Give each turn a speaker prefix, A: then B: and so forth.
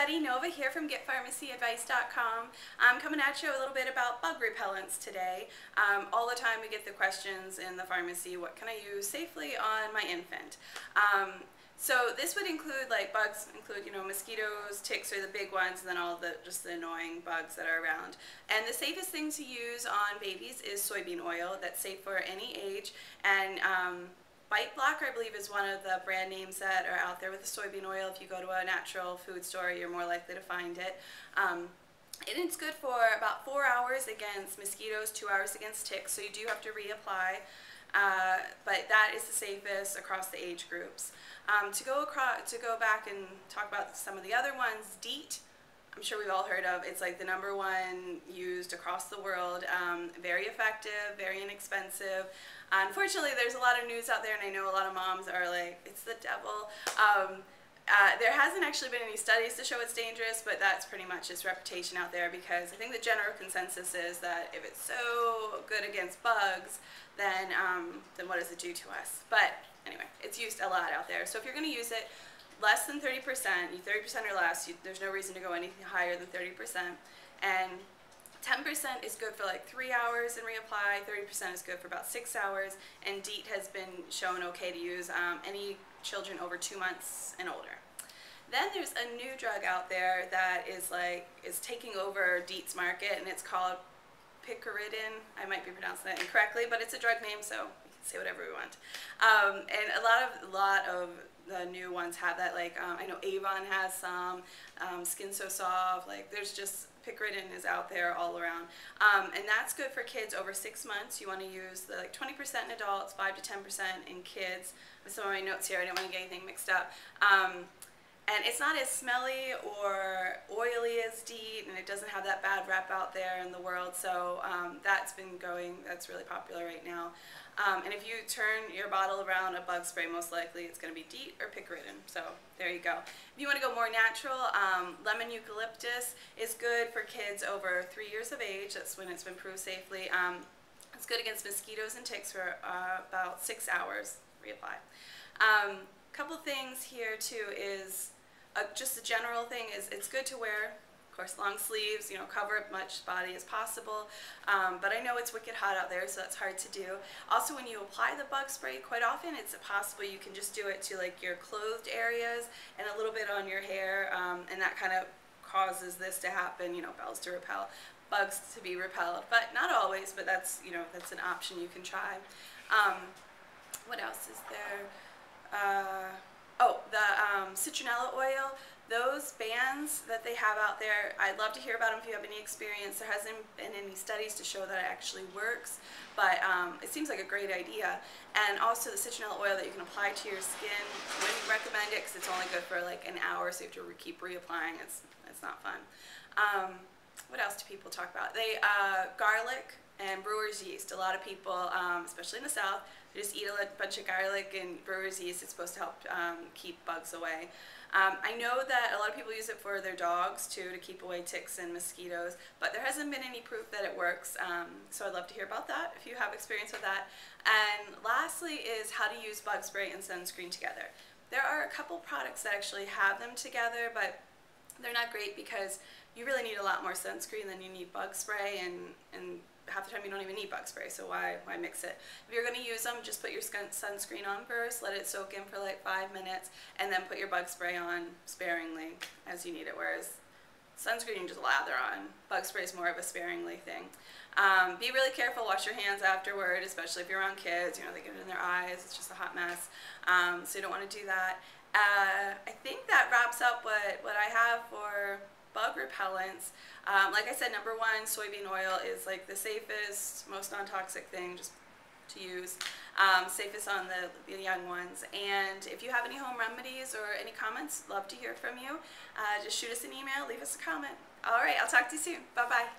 A: everybody, Nova here from GetPharmacyAdvice.com. I'm coming at you a little bit about bug repellents today. All the time we get the questions in the pharmacy, what can I use safely on my infant? So this would include like bugs, mosquitoes, ticks are the big ones, and then all the just the annoying bugs that are around. And the safest thing to use on babies is soybean oil. That's safe for any age. And Bite Blocker, I believe, is one of the brand names that are out there with the soybean oil. If you go to a natural food store, you're more likely to find it. And it's good for about 4 hours against mosquitoes, 2 hours against ticks, so you do have to reapply. But that is the safest across the age groups. To go back and talk about some of the other ones, DEET, I'm sure we've all heard of. It's like the #1 used across the world. Very effective, very inexpensive. Unfortunately, there's a lot of news out there, and I know a lot of moms are like, it's the devil. There hasn't actually been any studies to show it's dangerous, but that's pretty much its reputation out there, because I think the general consensus is that if it's so good against bugs, then what does it do to us? But anyway, it's used a lot out there. So if you're going to use it, less than 30%, 30% or less, there's no reason to go anything higher than 30%. And 10% is good for like 3 hours and reapply, 30% is good for about 6 hours, and DEET has been shown okay to use any children over 2 months and older. Then there's a new drug out there that is taking over DEET's market, and it's called picaridin. I might be pronouncing that incorrectly, but it's a drug name, so we can say whatever we want. And a lot of the new ones have that. Like I know Avon has some, Skin So Soft. Like there's just picaridin is out there all around, and that's good for kids over 6 months. You want to use the 20% in adults, 5 to 10% in kids. With some of my notes here, I don't want to get anything mixed up. And it's not as smelly or oily as DEET, and it doesn't have that bad rep out there in the world. So that's really popular right now. And if you turn your bottle around a bug spray, most likely it's going to be DEET or picaridin. So there you go. If you want to go more natural, lemon eucalyptus is good for kids over 3 years of age. That's when it's been proved safely. It's good against mosquitoes and ticks for about 6 hours. Reapply. Couple things here too is just a general thing is it's good to wear, of course, long sleeves, cover as much body as possible, but I know it's wicked hot out there, so that's hard to do. Also, when you apply the bug spray, quite often it's possible you can just do it to like your clothed areas and a little bit on your hair, and that kind of causes this to happen, bells to repel, bugs to be repelled, but not always, but that's, that's an option you can try. What else is there? The citronella oil, those bands that they have out there, I'd love to hear about them if you have any experience. There hasn't been any studies to show that it actually works, but it seems like a great idea. And also the citronella oil that you can apply to your skin, I wouldn't recommend it because it's only good for like an hour, so you have to keep reapplying. It's not fun. What else do people talk about? Garlic and brewer's yeast. A lot of people, especially in the South, they just eat a bunch of garlic and brewer's yeast. It's supposed to help keep bugs away. I know that a lot of people use it for their dogs too, to keep away ticks and mosquitoes, but there hasn't been any proof that it works, so I'd love to hear about that if you have experience with that. And lastly is how to use bug spray and sunscreen together. There are a couple products that actually have them together, but they're not great because you really need a lot more sunscreen than you need bug spray, and half the time you don't even need bug spray, so why mix it? If you're going to use them, just put your sunscreen on first, let it soak in for like 5 minutes, and then put your bug spray on sparingly as you need it, whereas sunscreen you can just lather on. Bug spray is more of a sparingly thing. Be really careful, wash your hands afterward, especially if you're around kids, they get it in their eyes, it's just a hot mess, so you don't want to do that. I think that wraps up what I have for bug repellents. Like I said, #1, soybean oil is like the safest, most non-toxic thing just to use. Safest on the young ones. And if you have any home remedies or any comments, love to hear from you. Just shoot us an email, leave us a comment. All right, I'll talk to you soon. Bye-bye.